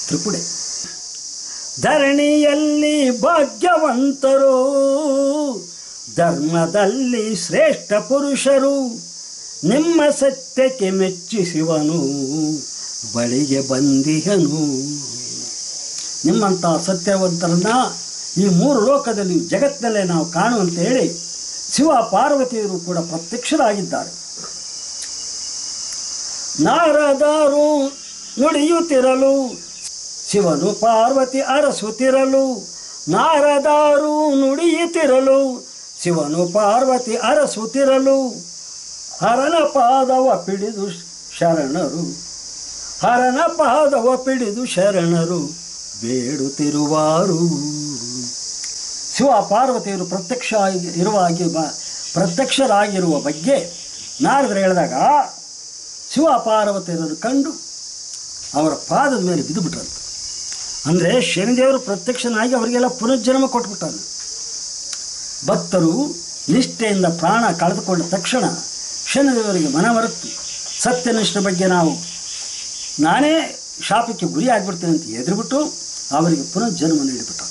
ತ್ರಿಪುಡೆ. ಧರಣಿಯಲ್ಲಿ ಭಾಗ್ಯವಂತರು, ಧರ್ಮದಲ್ಲಿ ಶ್ರೇಷ್ಠ ಪುರುಷರು, ನಿಮ್ಮ ಸತ್ಯಕ್ಕೆ ಮೆಚ್ಚಿಸುವನು ಬಳಿಗೆ ಬಂದಿಹನು. ನಿಮ್ಮಂಥ ಸತ್ಯವಂತರನ್ನ ಈ 3 ಲೋಕದಲ್ಲಿ ಜಗತ್ತಿನಲ್ಲೇ ನಾವು ಕಾಣುವಂತ ಹೇಳಿ ಶಿವ ಪಾರ್ವತಿಯರು ಕೂಡ ಪ್ರತ್ಯಕ್ಷರಾಗಿದ್ದಾರೆ. ನಾರದರು ನುಡಿಯುತ್ತಿರಲು ಶಿವನು ಪಾರ್ವತಿ ಅರಸುತ್ತಿರಲು, ನಾರದರು ನುಡಿಯುತ್ತಿರಲು ಶಿವನು ಪಾರ್ವತಿ ಅರಸುತ್ತಿರಲು, ಹರನ ಪಾದವ ಪಿಡಿದು ಶರಣರು, ಹರನ ಪಾದವ ಪಿಡಿದು ಶರಣರು ಬೇಡುತ್ತಿರುವಾರು. ಶಿವ ಪಾರ್ವತಿಯರು ಪ್ರತ್ಯಕ್ಷರಾಗಿರುವ ಬಗ್ಗೆ ನಾರದರು ಹೇಳಿದಾಗ ಶಿವ ಪಾರ್ವತಿಯರನ್ನು ಕಂಡು ಅವರ ಪಾದದ ಮೇಲೆ ಬಿದ್ದುಬಿಟ್ರಂತೆ. ಅಂದರೆ ಶನಿದೇವರು ಪ್ರತ್ಯಕ್ಷನಾಗಿ ಅವರಿಗೆಲ್ಲ ಪುನರ್ಜನ್ಮ ಕೊಟ್ಬಿಟ್ಟಾನೆ. ಭಕ್ತರು ನಿಷ್ಠೆಯಿಂದ ಪ್ರಾಣ ಕಳೆದುಕೊಂಡ ತಕ್ಷಣ ಶನಿದೇವರಿಗೆ ಮನಮರೆತು ಸತ್ಯನಿಷ್ಠೆ ಬಗ್ಗೆ ನಾನೇ ಶಾಪಕ್ಕೆ ಗುರಿ ಆಗಿಬಿಡ್ತೇನೆ ಅಂತ ಎದುರುಬಿಟ್ಟು ಅವರಿಗೆ ಪುನರ್ಜನ್ಮ ನೀಡಿಬಿಟ್ಟ.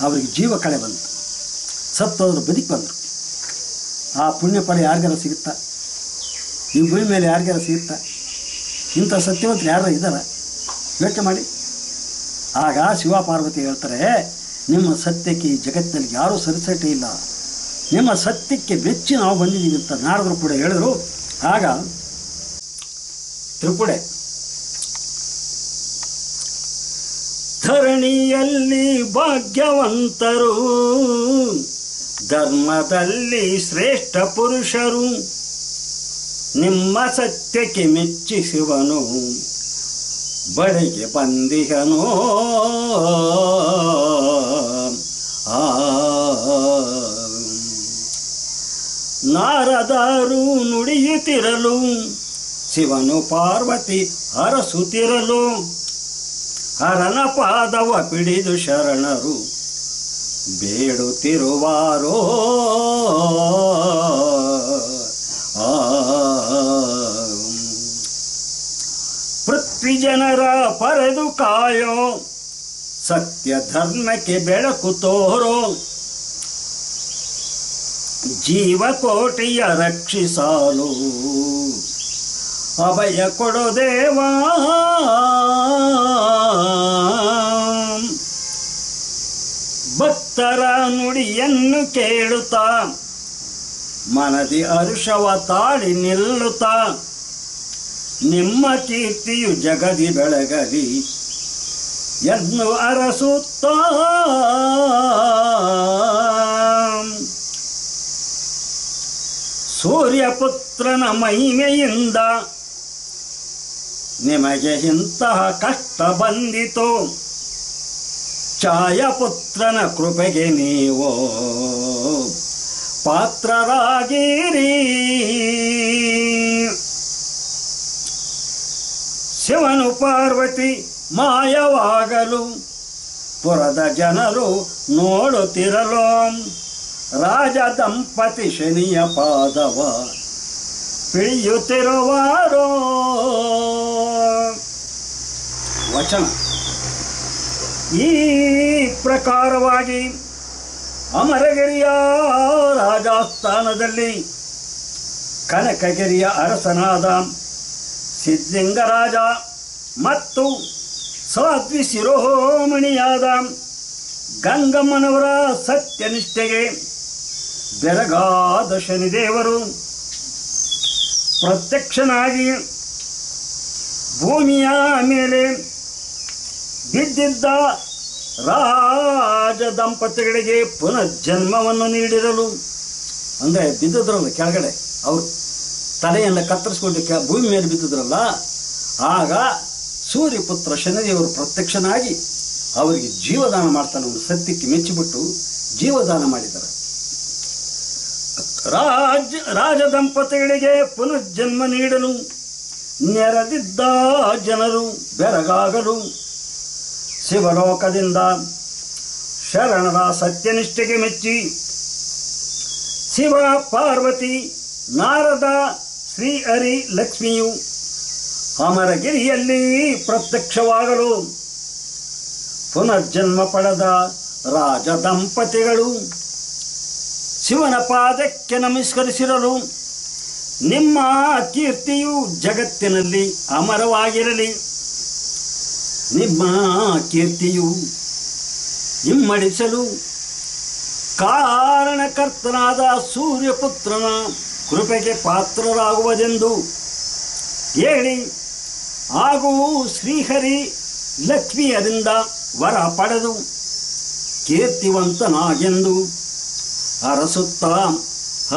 ಅವರಿಗೆ ಜೀವ ಕಳೆ ಬಂತು, ಸತ್ತೋದ್ರು ಬದುಕಿ ಬಂದರು. ಆ ಪುಣ್ಯ ಫಲ ಯಾರಿಗಾರ ಸಿಗುತ್ತಾ? ಈ ಭೂಮಿ ಮೇಲೆ ಯಾರಿಗಾರ ಸಿಗುತ್ತಾ? ಇಂಥ ಸತ್ಯವಂತರು ಯಾರು ಇದ್ದಾರೆ? ಯೋಚನೆ ಮಾಡಿ. ಆಗ ಶಿವ ಪಾರ್ವತಿ ಹೇಳ್ತಾರೆ, ನಿಮ್ಮ ಸತ್ಯಕ್ಕೆ ಈ ಜಗತ್ತಿನಲ್ಲಿ ಯಾರೂ ಸರಿಸಟೆ ಇಲ್ಲ, ನಿಮ್ಮ ಸತ್ಯಕ್ಕೆ ಮೆಚ್ಚಿ ನಾವು ಬಂದಿದ್ದೀವಿ ಅಂತ ನಾರದರು ಕೂಡ ಹೇಳಿದ್ರು. ಆಗ ತ್ರಿಪುಡೆ ಧರಣಿಯಲ್ಲಿ ಭಾಗ್ಯವಂತರು, ಧರ್ಮದಲ್ಲಿ ಶ್ರೇಷ್ಠ ಪುರುಷರು, ನಿಮ್ಮ ಸತ್ಯಕ್ಕೆ ಮೆಚ್ಚಿಸುವನು ಬಳಿಗೆ ಬಂದಿಹನೋ. ನಾರದರು ನುಡಿಯುತ್ತಿರಲು ಶಿವನು ಪಾರ್ವತಿ ಹರಸುತ್ತಿರಲು, ಹರನ ಪಾದವ ಪಿಡಿದು ಶರಣರು ಬೇಡುತ್ತಿರುವಾರೋ. ಪೃಥ್ವಿ ಜನರ ಪರೆದು ಕಾಯೋ, ಸತ್ಯ ಧರ್ಮಕ್ಕೆ ಬೆಳಕು ತೋರೋ, ಜೀವಕೋಟಿಯ ರಕ್ಷಿಸಲು ಅಭಯ ಕೊಡೋ ದೇವಾ. ಭಕ್ತರ ನುಡಿಯನ್ನು ಕೇಳುತ್ತಾ ಮನದಿ ಹರುಷವ ತಾಳಿ ನಿಲ್ಲುತ್ತಾ, ನಿಮ್ಮ ಕೀರ್ತಿಯು ಜಗದಿ ಬೆಳಗಲಿ ಎನ್ನು ಅರಸುತ್ತ. ಸೂರ್ಯಪುತ್ರನ ಮಹಿಮೆಯಿಂದ ನಿಮಗೆ ಇಂತಹ ಕಷ್ಟ ಬಂದಿತು, ಛಾಯಾಪುತ್ರನ ಕೃಪೆಗೆ ನೀವು ಪಾತ್ರರಾಗಿರಿ. ಶಿವನು ಪಾರ್ವತಿ ಮಾಯವಾಗಲು ಪುರದ ಜನರು ನೋಡುತ್ತಿರಲು, ರಾಜ ದಂಪತಿ ಶನಿಯ ಪಾದವ ಪಿಳಿಯುತ್ತಿರುವಾರೋ. ವಚನ ಈ ಪ್ರಕಾರವಾಗಿ ಅಮರಗಿರಿಯ ರಾಜಸ್ಥಾನದಲ್ಲಿ ಕನಕಗಿರಿಯ ಅರಸನಾದ ಸಿದ್ಧಲಿಂಗರಾಜ ಮತ್ತು ಸಾಧ್ವಿ ಶಿರೋಮಣಿಯಾದ ಗಂಗಮ್ಮನವರ ಸತ್ಯನಿಷ್ಠೆಗೆ ಬೆರಗಾದ ಶನಿದೇವರು ಪ್ರತ್ಯಕ್ಷನಾಗಿ ಭೂಮಿಯ ಮೇಲೆ ಬಿದ್ದಿದ್ದ ರಾಜ ದಂಪತಿಗಳಿಗೆ ಪುನರ್ಜನ್ಮವನ್ನು ನೀಡಿರಲು, ಅಂದರೆ ಬಿದ್ದಿದ್ರಲ್ಲ ಕೆಳಗಡೆ, ಅವರು ತಲೆಯನ್ನು ಕತ್ತರಿಸ್ಕೊಂಡು ಭೂಮಿ ಮೇಲೆ ಬಿದ್ದಿದ್ರಲ್ಲ, ಆಗ ಸೂರ್ಯಪುತ್ರ ಶನಿದೇವರು ಪ್ರತ್ಯಕ್ಷನಾಗಿ ಅವರಿಗೆ ಜೀವದಾನ ಮಾಡ್ತಾನೆ. ಅವರು ಸತ್ಯಕ್ಕೆ ಮೆಚ್ಚಿಬಿಟ್ಟು ಜೀವದಾನ ಮಾಡಿದ್ದಾರೆ. ರಾಜ ದಂಪತಿಗಳಿಗೆ ಪುನರ್ಜನ್ಮ ನೀಡಲು ನೆರೆದಿದ್ದ ಜನರು ಬೆರಗಾಗಲು ಶಿವಲೋಕದಿಂದ ಶರಣರ ಸತ್ಯನಿಷ್ಠೆಗೆ ಮೆಚ್ಚಿ ಶಿವ ಪಾರ್ವತಿ ನಾರದ ಶ್ರೀಹರಿ ಲಕ್ಷ್ಮಿಯು ಅಮರಗಿರಿಯಲ್ಲಿ ಪ್ರತ್ಯಕ್ಷವಾಗಲು ಪುನರ್ಜನ್ಮ ಪಡೆದ ರಾಜ ದಂಪತಿಗಳು ಶಿವನ ಪಾದಕ್ಕೆ ನಮಸ್ಕರಿಸಿರಲು ನಿಮ್ಮ ಕೀರ್ತಿಯು ಜಗತ್ತಿನಲ್ಲಿ ಅಮರವಾಗಿರಲಿ. ನಿಮ್ಮ ಕೀರ್ತಿಯು ಇಮ್ಮಡಿಸಲು ಕಾರಣಕರ್ತನಾದ ಸೂರ್ಯಪುತ್ರನ ಕೃಪೆಗೆ ಪಾತ್ರರಾಗುವುದೆಂದು ಹೇಳಿ ಹಾಗೂ ಶ್ರೀಹರಿ ಲಕ್ಷ್ಮಿಯರಿಂದ ವರ ಪಡೆದು ಕೀರ್ತಿವಂತನಾಗೆಂದು ಅರಸುತ್ತಾ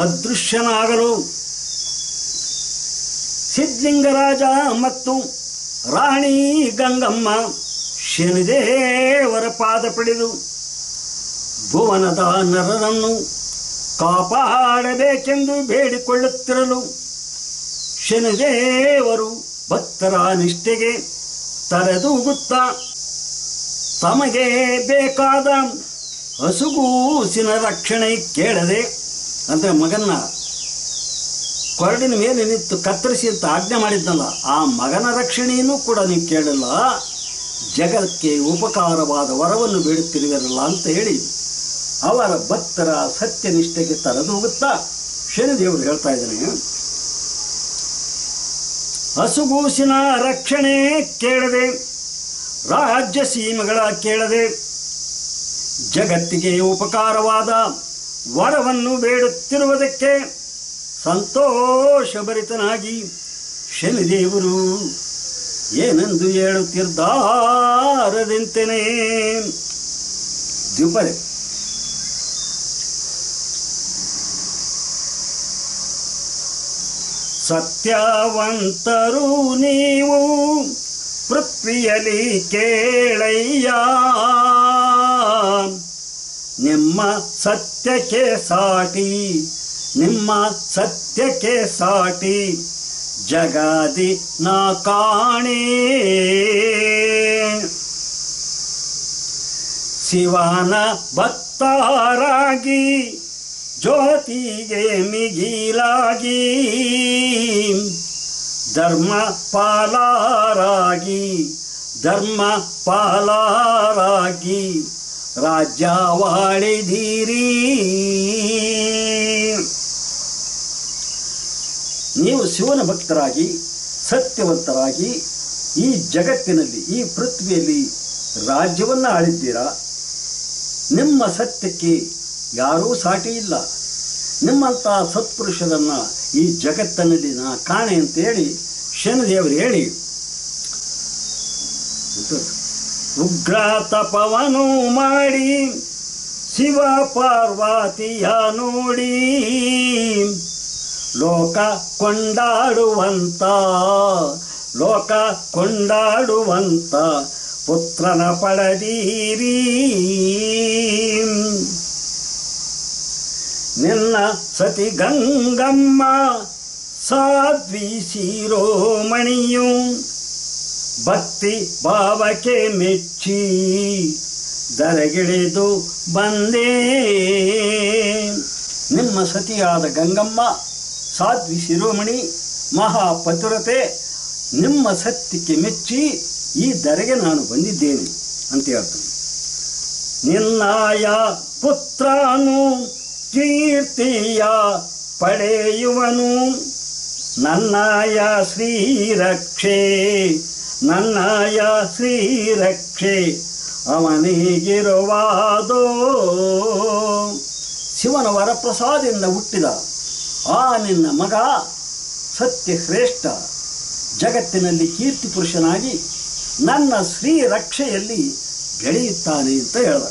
ಅದೃಶ್ಯನಾಗಲು ಸಿದ್ಧಲಿಂಗರಾಜ ಮತ್ತು ರಾಣಿ ಗಂಗಮ್ಮ ಶನಿದೇವರ ಪಾದ ಪಡೆದು ಭುವನದ ನರರನ್ನು ಕಾಪಾಡಬೇಕೆಂದು ಬೇಡಿಕೊಳ್ಳುತ್ತಿರಲು ಶನಿದೇವರು ಭಕ್ತರ ನಿಷ್ಠೆಗೆ ತಲೆದೂಗುತ್ತಾ ತಮಗೆ ಬೇಕಾದ ಹಸುಗೂಸಿನ ರಕ್ಷಣೆ ಕೇಳದೆ, ಅಂದರೆ ಮಗನ ಕೊರಡಿನ ಮೇಲೆ ನಿಂತು ಕತ್ತರಿಸಿ ಅಂತ ಆಜ್ಞೆ ಮಾಡಿದ್ನಲ್ಲ, ಆ ಮಗನ ರಕ್ಷಣೆಯನ್ನು ಕೂಡ ನೀವು ಕೇಳಲ್ಲ, ಜಗಕ್ಕೆ ಉಪಕಾರವಾದ ವರವನ್ನು ಬೇಡುತ್ತಿರುವಿರಲ್ಲ ಅಂತ ಹೇಳಿ ಅವರ ಭಕ್ತರ ಸತ್ಯನಿಷ್ಠೆಗೆ ತಲೆದೂಗುತ್ತಾ ಶನಿದೇವರು ಹೇಳ್ತಾ ಇದ್ದಾನೆ, ಹಸುಗೂಸಿನ ರಕ್ಷಣೆ ಕೇಳದೆ, ರಾಜ್ಯ ಸೀಮೆಗಳ ಕೇಳದೆ, ಜಗತ್ತಿಗೆ ಉಪಕಾರವಾದ ವರವನ್ನು ಬೇಡುತ್ತಿರುವುದಕ್ಕೆ ಸಂತೋಷಭರಿತನಾಗಿ ಶನಿದೇವರು ಏನೆಂದು ಹೇಳುತ್ತಿದ್ದಾರದಂತೆಯೇ ದ್ವಿಪದೆ. ಸತ್ಯವಂತರು ನೀವು ಪೃಥ್ವಿಯಲ್ಲಿ ಕೇಳಯ್ಯ, ನಿಮ್ಮ ಸತ್ಯಕ್ಕೆ ಸಾಟಿ, ನಿಮ್ಮ ಸತ್ಯಕ್ಕೆ ಸಾಟಿ ಜಗದಿ ನಾ ಕಾಣೆ. ಶಿವನ ಭಕ್ತರಾಗಿ ಜ್ಯೋತಿಗೆ ಮಿಗಿಲಾಗಿ, ಧರ್ಮ ಪಾಲರಾಗಿ, ಧರ್ಮ ಪಾಲರಾಗಿ ರಾಜ್ಯವಾಳಿದಿರಿ. ನೀವು ಶಿವನ ಭಕ್ತರಾಗಿ ಸತ್ಯವಂತರಾಗಿ ಈ ಜಗತ್ತಿನಲ್ಲಿ ಈ ಪೃಥ್ವಿಯಲ್ಲಿ ರಾಜ್ಯವನ್ನು ಆಳಿದ್ದೀರಾ. ನಿಮ್ಮ ಸತ್ಯಕ್ಕೆ ಯಾರೂ ಸಾಟಿ ಇಲ್ಲ. ನಿಮ್ಮಂಥ ಸತ್ಪುರುಷರನ್ನು ಈ ಜಗತ್ತಿನಲ್ಲಿ ನಾ ಕಾಣೆ ಅಂತೇಳಿ ಶನಿದೇವರು ಹೇಳಿ ಉಗ್ರ ತಪವನು ಮಾಡಿ ಶಿವ ಪಾರ್ವತಿಯ ನೋಡಿ ಲೋಕ ಕೊಂಡಾಡುವಂತ, ಲೋಕ ಕೊಂಡಾಡುವಂತ ಪುತ್ರನ ಪಡೆದೀರಿ. ನಿನ್ನ ಸತಿ ಗಂಗಮ್ಮ ಸಾಧ್ವಿ ಶಿರೋಮಣಿಯು ಭಕ್ತಿ ಭಾವಕ್ಕೆ ಮೆಚ್ಚಿ ದರಗಿಳಿದು ಬಂದೇ. ನಿಮ್ಮ ಸತಿಯಾದ ಗಂಗಮ್ಮ ಸಾಧ್ವಿ ಶಿರೋಮಣಿ ಮಹಾಪತಿವ್ರತೆ, ನಿಮ್ಮ ಸತ್ಯಕ್ಕೆ ಮೆಚ್ಚಿ ಈ ದರೆಗೆ ನಾನು ಬಂದಿದ್ದೇನೆ ಅಂತ ಹೇಳ್ತಾನೆ. ನಿನ್ನಾಯ ಪುತ್ರನು ಕೀರ್ತಿಯ ಪಡೆಯುವನು, ನನ್ನಾಯ ಶ್ರೀರಕ್ಷೆ, ನನ್ನಾಯ ಶ್ರೀರಕ್ಷೆ ಅವನಿಗಿರುವಾದೋ. ಶಿವನ ವರಪ್ರಸಾದದಿಂದ ಹುಟ್ಟಿದ ಆ ನಿನ್ನ ಮಗ ಸತ್ಯಶ್ರೇಷ್ಠ ಜಗತ್ತಿನಲ್ಲಿ ಕೀರ್ತಿ ಪುರುಷನಾಗಿ ನನ್ನ ಶ್ರೀ ರಕ್ಷೆಯಲ್ಲಿ ಬೆಳೆಯುತ್ತಾನೆ ಅಂತ ಹೇಳಿದ.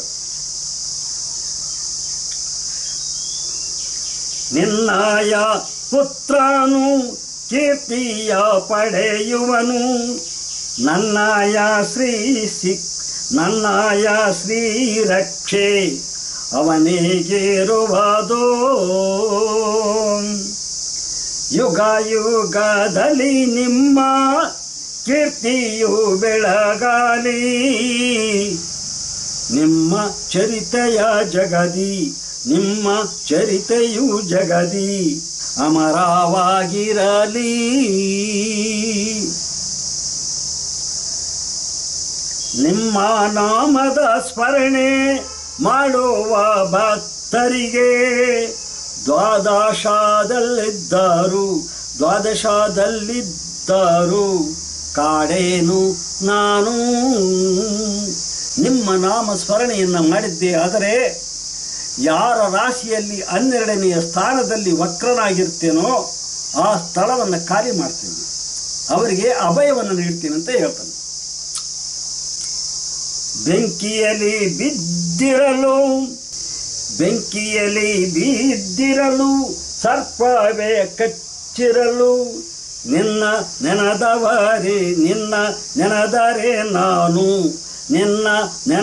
ನಿನ್ನಾಯ ಪುತ್ರನು ಕೀರ್ತಿಯ ಪಡೆಯುವನು, ನನ್ನಾಯ ನನ್ನಾಯ ಶ್ರೀ ರಕ್ಷೆ ಅವನಿಗಿರುವುದೋ. ಯುಗ ಯುಗದಲ್ಲಿ ನಿಮ್ಮ ಕೀರ್ತಿಯು ಬೆಳಗಾಲಿ, ನಿಮ್ಮ ಚರಿತೆಯ ಜಗದಿ, ನಿಮ್ಮ ಚರಿತೆಯು ಜಗದಿ ಅಮರವಾಗಿರಲಿ. ನಿಮ್ಮ ನಾಮದ ಸ್ಮರಣೆ ಮಾಡುವ ಭಕ್ತರಿಗೆ ದ್ವಾದಶದಲ್ಲಿದ್ದರು ಕಾಡೇನು ನಾನು. ನಿಮ್ಮ ನಾಮ ಸ್ಮರಣೆಯನ್ನು ಮಾಡಿದ್ದೆ, ಆದರೆ ಯಾರ ರಾಶಿಯಲ್ಲಿ 12ನೆಯ ಸ್ಥಾನದಲ್ಲಿ ವಕ್ರನಾಗಿರ್ತೇನೋ ಆ ಸ್ಥಳವನ್ನು ಖಾಲಿ ಮಾಡ್ತೇನೆ, ಅವರಿಗೆ ಅಭಯವನ್ನು ನೀಡ್ತೀನಿ ಅಂತ ಹೇಳ್ತಾನೆ. ಬೆಂಕಿಯಲ್ಲಿ ಬಿದ್ದಿರಲು ಸರ್ಪವೇ ಕಚ್ಚಿರಲು ನಿನ್ನ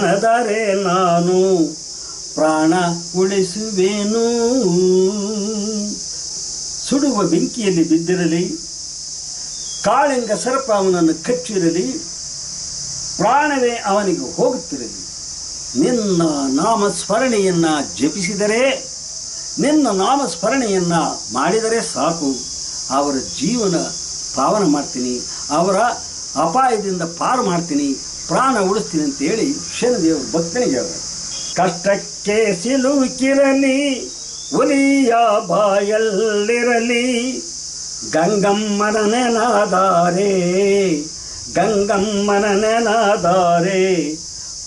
ನೆನೆದರೆ ನಾನು ಪ್ರಾಣ ಉಳಿಸುವೆನು. ಸುಡುವ ಬೆಂಕಿಯಲ್ಲಿ ಬಿದ್ದಿರಲಿ, ಕಾಳಿಂಗ ಸರ್ಪ ಅವನನ್ನು ಕಚ್ಚಿರಲಿ, ಪ್ರಾಣವೇ ಅವನಿಗೆ ಹೋಗುತ್ತಿರಲಿ, ನಿನ್ನ ನಾಮಸ್ಮರಣೆಯನ್ನು ಜಪಿಸಿದರೆ, ನಿನ್ನ ನಾಮಸ್ಮರಣೆಯನ್ನು ಮಾಡಿದರೆ ಸಾಕು, ಅವರ ಜೀವನ ಪಾವನ ಮಾಡ್ತೀನಿ, ಅವರ ಅಪಾಯದಿಂದ ಪಾರು ಮಾಡ್ತೀನಿ, ಪ್ರಾಣ ಉಳಿಸ್ತೀನಿ ಅಂತೇಳಿ ಶನಿದೇವರು ಭಕ್ತನಿಗೆ ಹೇಳಿದರು. ಕಷ್ಟಕ್ಕೆ ಸಿಲುಕಿರಲಿ ಹುಲಿಯ ಬಾಯಲ್ಲಿರಲಿ ಗಂಗಮ್ಮನ ನೆನೆದರೆ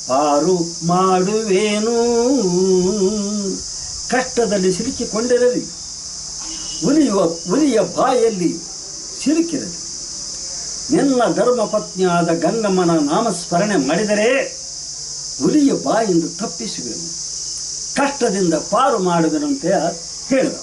ಪಾರು ಮಾಡುವೇನು. ಕಷ್ಟದಲ್ಲಿ ಸಿಲುಕಿಕೊಂಡಿರಲಿ, ಹುಲಿಯ ಬಾಯಲ್ಲಿ ಸಿಲುಕಿರಲಿ, ನಿನ್ನ ಧರ್ಮಪತ್ನಿಯಾದ ಗಂಗಮ್ಮನ ನಾಮಸ್ಮರಣೆ ಮಾಡಿದರೆ ಹುಲಿಯ ಬಾಯಿಂದ ತಪ್ಪಿಸುವೆನು, ಕಷ್ಟದಿಂದ ಪಾರು ಮಾಡುವೆನು ಅಂತ ಹೇಳಿದ.